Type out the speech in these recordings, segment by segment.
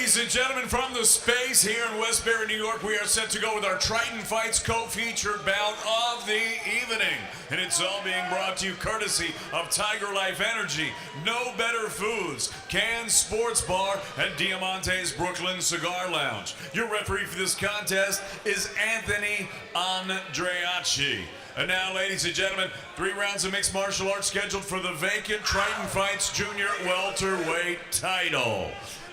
Ladies and gentlemen, from the space here in Westbury, New York, we are set to go with our Triton Fights co-featured bout of the evening. And it's all being brought to you courtesy of Tiger Life Energy, No Better Foods, Cannes Sports Bar, and Diamante's Brooklyn Cigar Lounge. Your referee for this contest is Anthony Andreacci. And now, ladies and gentlemen, 3 rounds of mixed martial arts scheduled for the vacant Triton Fights Junior welterweight title.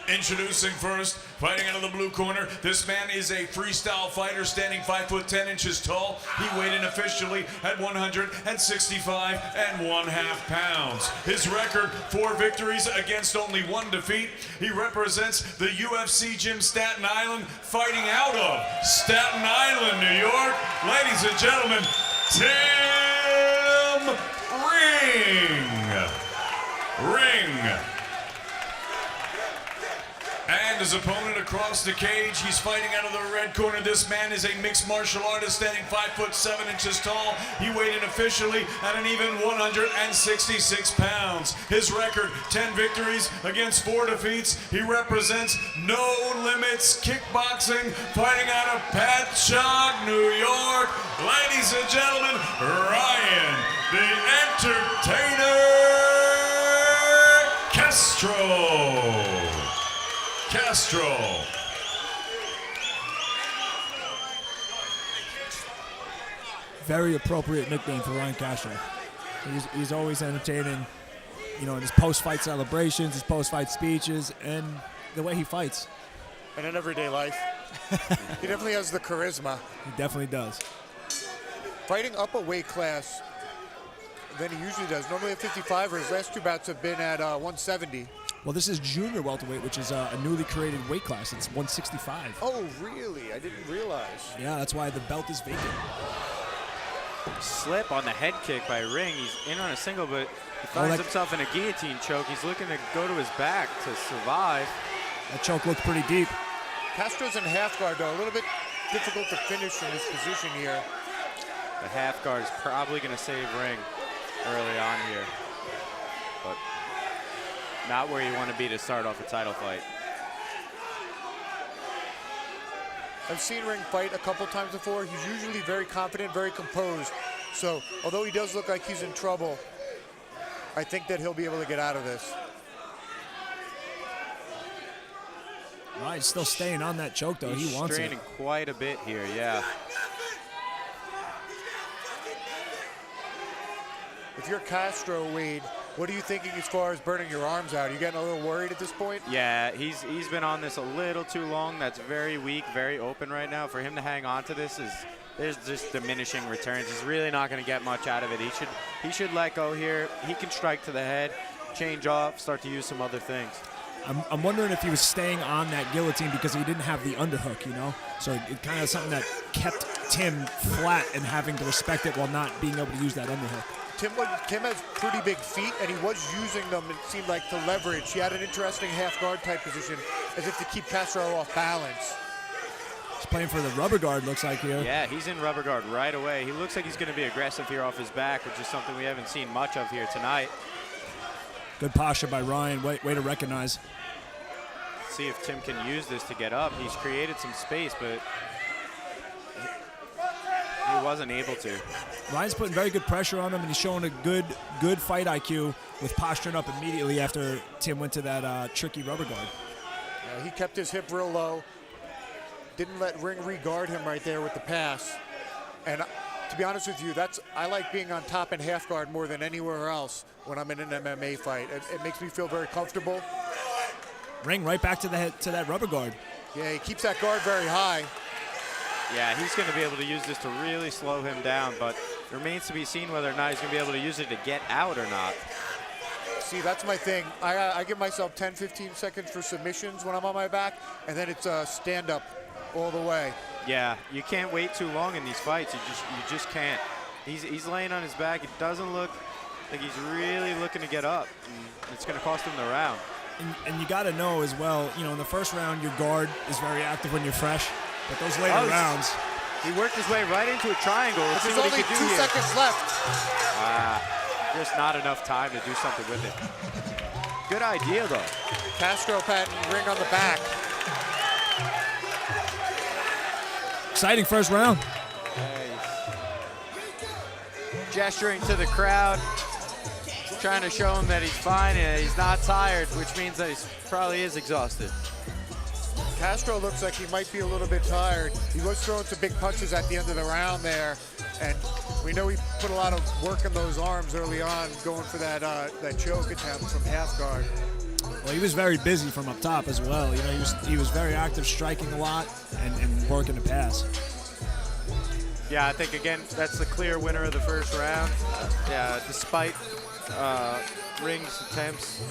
Introducing first, fighting out of the blue corner, this man is a freestyle fighter standing 5'10" tall. He weighed in officially at 165.5 pounds. His record, 4 victories against only 1 defeat. He represents the UFC Gym Staten Island, fighting out of Staten Island, New York. Ladies and gentlemen, Tim Ring. And his opponent across the cage, he's fighting out of the red corner. This man is a mixed martial artist standing 5'7" tall. He weighed in officially at an even 166 pounds. His record, 10 victories against 4 defeats. He represents No Limits Kickboxing, fighting out of Patchogue, New York. Ladies and gentlemen, Ryan, the Entertainer Castro. Very appropriate nickname for Ryan Castro. He's always entertaining, you know, in his post-fight celebrations, his post-fight speeches, and the way he fights. And in everyday life. He definitely has the charisma. He definitely does. Fighting up a weight class than he usually does. Normally at 55, or his last 2 bouts have been at 170. Well, this is junior welterweight, which is a newly created weight class. It's 165. Oh, really? I didn't realize. Yeah, that's why the belt is vacant. Slip on the head kick by Ring. He's in on a single, but he finds himself in a guillotine choke. He's looking to go to his back to survive. That choke looked pretty deep. Castro's in half guard, though. A little bit difficult to finish in this position here. The half guard is probably going to save Ring early on here, but not where you want to be to start off a title fight. I've seen Ring fight a couple times before. He's usually very confident, very composed. So, although he does look like he's in trouble, I think that he'll be able to get out of this. Right, he's still staying on that choke, though. He wants it. He's straining quite a bit here, yeah. If you're Castro, Wade, what are you thinking as far as burning your arms out? Are you getting a little worried at this point? Yeah, he's been on this a little too long. That's very weak, very open right now. For him to hang on to this there's just diminishing returns. He's really not going to get much out of it. He should let go here. He can strike to the head, change off, start to use some other things. I'm wondering if he was staying on that guillotine because he didn't have the underhook, you know? So it kind of something that kept Tim flat and having to respect it while not being able to use that underhook. Tim has pretty big feet, and he was using them, it seemed like, to leverage. He had an interesting half-guard type position, as if to keep Castro off balance. He's playing for the rubber guard, looks like here. Yeah, he's in rubber guard right away. He looks like he's going to be aggressive here off his back, which is something we haven't seen much of here tonight. Good posture by Ryan. Way to recognize. See if Tim can use this to get up. He's created some space, but he wasn't able to. Ryan's putting very good pressure on him, and he's showing a good fight IQ with posturing up immediately after Tim went to that tricky rubber guard. Yeah, he kept his hip real low. Didn't let Ring re-guard him right there with the pass. And to be honest with you, I like being on top in half guard more than anywhere else when I'm in an MMA fight. It makes me feel very comfortable. Ring right back to that rubber guard. Yeah, he keeps that guard very high. Yeah, he's going to be able to use this to really slow him down, but it remains to be seen whether or not he's going to be able to use it to get out or not. See, that's my thing. I give myself 10, 15 seconds for submissions when I'm on my back, and then it's a stand-up all the way. Yeah, you can't wait too long in these fights. You just can't. He's laying on his back. It doesn't look like he's really looking to get up. And it's going to cost him the round. And you got to know as well, you know, in the first round, your guard is very active when you're fresh. But those later rounds. He worked his way right into a triangle. There's only 2 seconds left. Just not enough time to do something with it. Good idea, though. Castro patting Ring on the back. Exciting first round. Gesturing to the crowd, trying to show him that he's fine and he's not tired, which means that he probably is exhausted. Castro looks like he might be a little bit tired. He was throwing some big punches at the end of the round there, and we know he put a lot of work in those arms early on, going for that choke attempt from half guard. Well, he was very busy from up top as well. You know, he was very active, striking a lot and working the pass. Yeah, I think, again, that's the clear winner of the first round. Yeah, despite Ring's attempts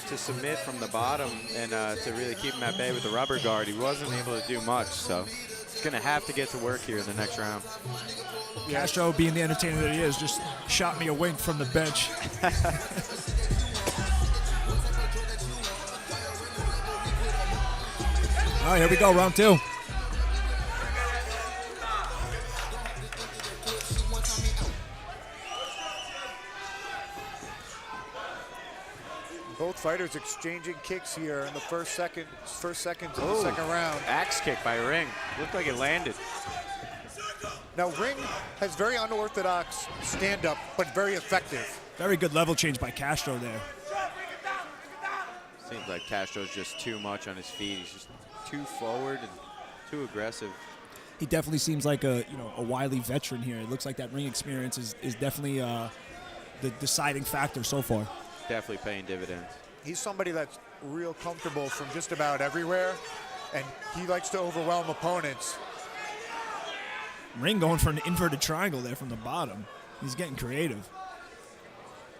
to submit from the bottom and to really keep him at bay with the rubber guard, he wasn't able to do much, so he's going to have to get to work here in the next round. Castro, being the entertainer that he is, just shot me a wink from the bench. All right, here we go, round two. Both fighters exchanging kicks here in the first seconds of the second round. Axe kick by Ring. Looked like it landed. Now, Ring has very unorthodox stand-up, but very effective. Very good level change by Castro there. Seems like Castro's just too much on his feet. He's just too forward and too aggressive. He definitely seems like a wily veteran here. It looks like that ring experience is definitely the deciding factor so far. Definitely paying dividends. He's somebody that's real comfortable from just about everywhere, and he likes to overwhelm opponents. Ring going for an inverted triangle there from the bottom. He's getting creative.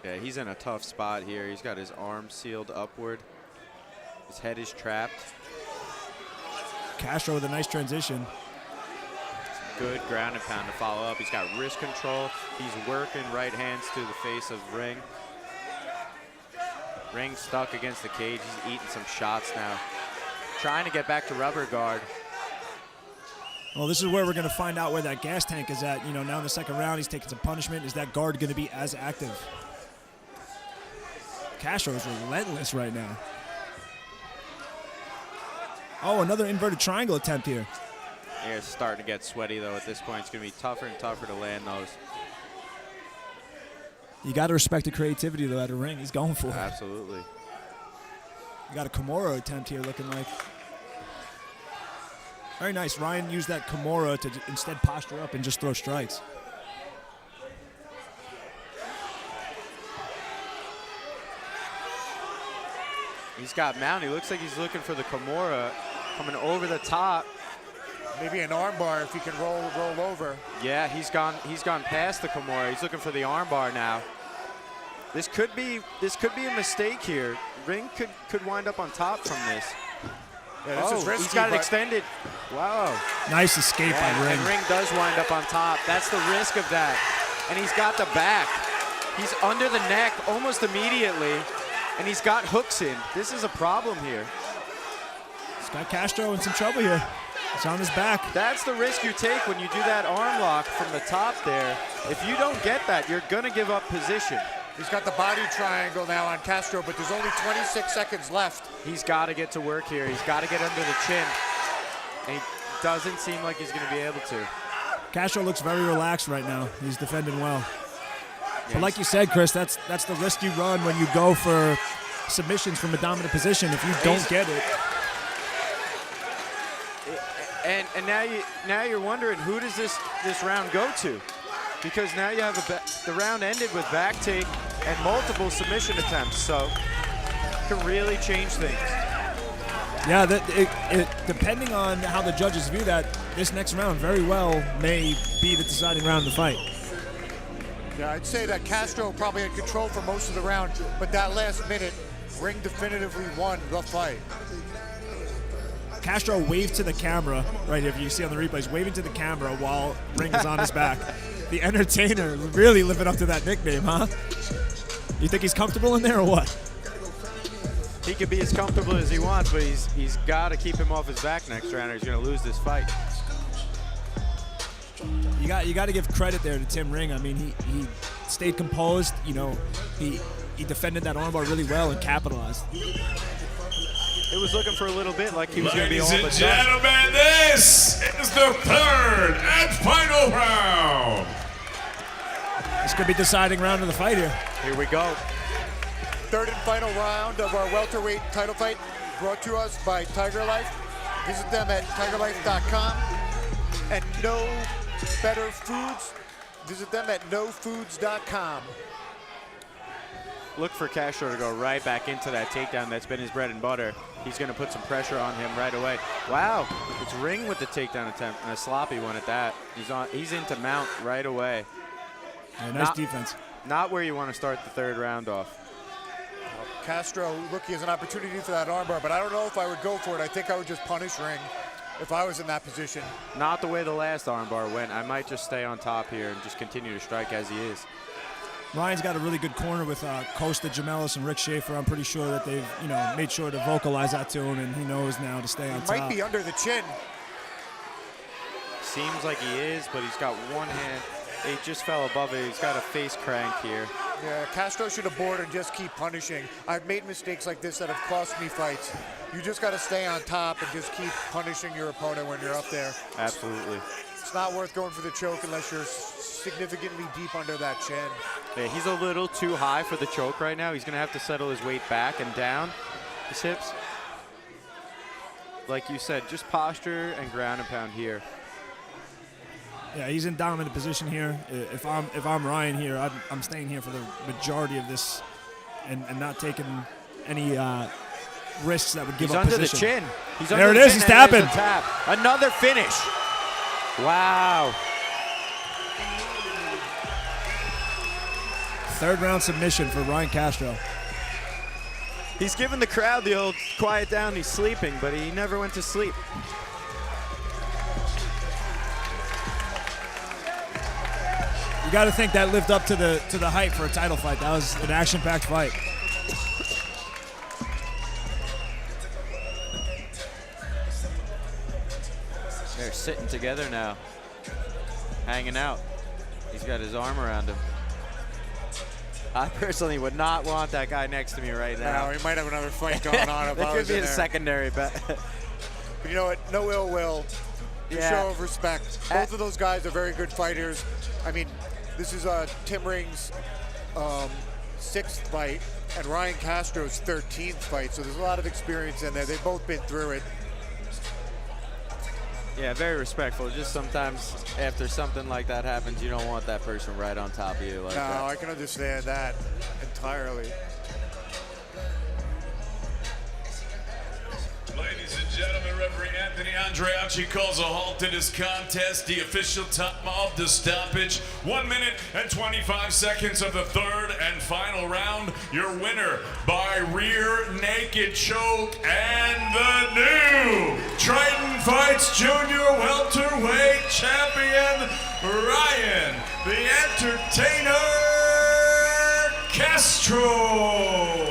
Yeah, he's in a tough spot here. He's got his arms sealed upward. His head is trapped. Castro with a nice transition. Good ground and pound to follow up. He's got wrist control. He's working right hands to the face of Ring. Ring stuck against the cage. He's eating some shots now. Trying to get back to rubber guard. Well, this is where we're going to find out where that gas tank is at. You know, now in the second round, he's taking some punishment. Is that guard going to be as active? Castro is relentless right now. Oh, another inverted triangle attempt here. Yeah, it's starting to get sweaty, though. At this point, it's going to be tougher and tougher to land those. You got to respect the creativity, though, at a ring. He's going for it. Absolutely. You got a Kimura attempt here looking like. Very nice. Ryan used that Kimura to instead posture up and just throw strikes. He's got mount. He looks like he's looking for the Kimura coming over the top. Maybe an armbar if he can roll over. Yeah, he's gone past the Kimura. He's looking for the armbar now. This could be a mistake here. Ring could wind up on top from this. Yeah, this is risky, he's got it extended. Wow. Nice escape by Ring. And Ring does wind up on top. That's the risk of that. And he's got the back. He's under the neck almost immediately, and he's got hooks in. This is a problem here. He's got Castro in some trouble here. It's on his back. That's the risk you take when you do that arm lock from the top there. If you don't get that, you're going to give up position. He's got the body triangle now on Castro, but there's only 26 seconds left. He's got to get to work here. He's got to get under the chin. And he doesn't seem like he's going to be able to. Castro looks very relaxed right now. He's defending well. Yeah, but like you said, Chris, that's the risk you run when you go for submissions from a dominant position. If you don't get it. And now you're wondering, who does this round go to? Because now you have the round ended with back take and multiple submission attempts, so it can really change things. Yeah, depending on how the judges view that, this next round very well may be the deciding round of the fight. Yeah, I'd say that Castro probably had control for most of the round, but that last minute, Ring definitively won the fight. Castro waved to the camera, right here, if you see on the replays, waving to the camera while Ring is on his back. The entertainer really living up to that nickname, huh? You think he's comfortable in there or what? He could be as comfortable as he wants, but he's got to keep him off his back next round or he's going to lose this fight. You got to give credit there to Tim Ring. I mean, he stayed composed. You know, he defended that armbar really well and capitalized. It was looking for a little bit like he was going to be all Ladies but and done. gentlemen, this is the third and final round. This could be deciding round of the fight here. Here we go. Third and final round of our welterweight title fight, brought to us by Tiger Life. Visit them at tigerlife.com. And No Better Foods, visit them at nofoods.com. Look for Castro to go right back into that takedown that's been his bread and butter. He's going to put some pressure on him right away. Wow, it's Ring with the takedown attempt, and a sloppy one at that. He's into mount right away. Yeah, nice defense. Not where you want to start the third round off. Castro looking as an opportunity for that armbar, but I don't know if I would go for it. I think I would just punish Ring if I was in that position. Not the way the last armbar went. I might just stay on top here and just continue to strike as he is. Ryan's got a really good corner with Costa Jamelis and Rick Schaefer. I'm pretty sure that they've, made sure to vocalize that to him, and he knows now to stay on top. Might be under the chin. Seems like he is, but he's got one hand. He just fell above it. He's got a face crank here. Yeah, Castro should abort and just keep punishing. I've made mistakes like this that have cost me fights. You just got to stay on top and just keep punishing your opponent when you're up there. Absolutely. It's not worth going for the choke unless you're significantly deep under that chin. Yeah, he's a little too high for the choke right now. He's going to have to settle his weight back and down his hips. Like you said, just posture and ground and pound here. Yeah, he's in dominant position here. If I'm Ryan here, I'm staying here for the majority of this, and not taking any risks that would give up position. He's under the chin. He's there under it the is. chin, He's tapping. Tap. Another finish. Wow. Third round submission for Ryan Castro. He's giving the crowd the old quiet down. He's sleeping, but he never went to sleep. You got to think that lived up to the hype for a title fight. That was an action-packed fight. They're sitting together now, hanging out. He's got his arm around him. I personally would not want that guy next to me right now. No, he might have another fight going on if That I could was be in a there. secondary bet. But you know what? No ill will. A show of respect. Both of those guys are very good fighters. I mean, this is Tim Ring's 6th fight and Ryan Castro's 13th fight, so there's a lot of experience in there. They've both been through it. Yeah, very respectful. Just sometimes after something like that happens, you don't want that person right on top of you like that. No, I can understand that entirely. Ladies and gentlemen, referee Anthony Andreacci calls a halt to this contest. The official time of the stoppage, 1 minute and 25 seconds of the third and final round. Your winner by rear naked choke and the new Triton Fights Junior Welterweight Champion, Ryan the Entertainer Castro.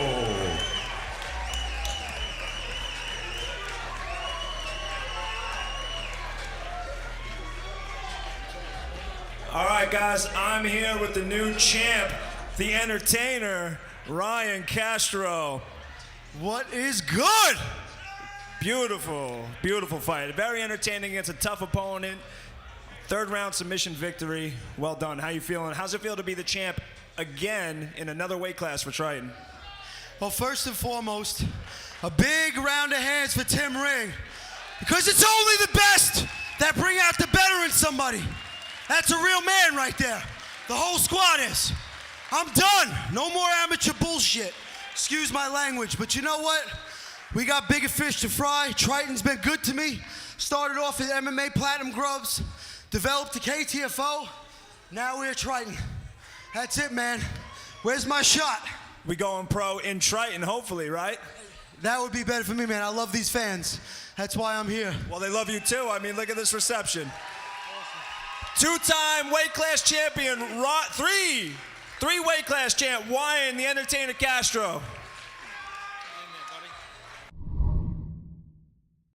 All right, guys, I'm here with the new champ, the entertainer, Ryan Castro. What is good? Beautiful, beautiful fight. Very entertaining against a tough opponent. Third round submission victory. Well done. How you feeling? How's it feel to be the champ again in another weight class for Triton? Well, first and foremost, a big round of hands for Tim Ring, because it's only the best that bring out the better in somebody. That's a real man right there. The whole squad is. I'm done. No more amateur bullshit. Excuse my language, but you know what? We got bigger fish to fry. Triton's been good to me. Started off at MMA Platinum Grubs, developed the KTFO. Now we're Triton. That's it, man. Where's my shot? We going pro in Triton, hopefully, right? That would be better for me, man. I love these fans. That's why I'm here. Well, they love you too. I mean, look at this reception. Two-time weight class champion, three weight class champ, Ryan the Entertainer Castro.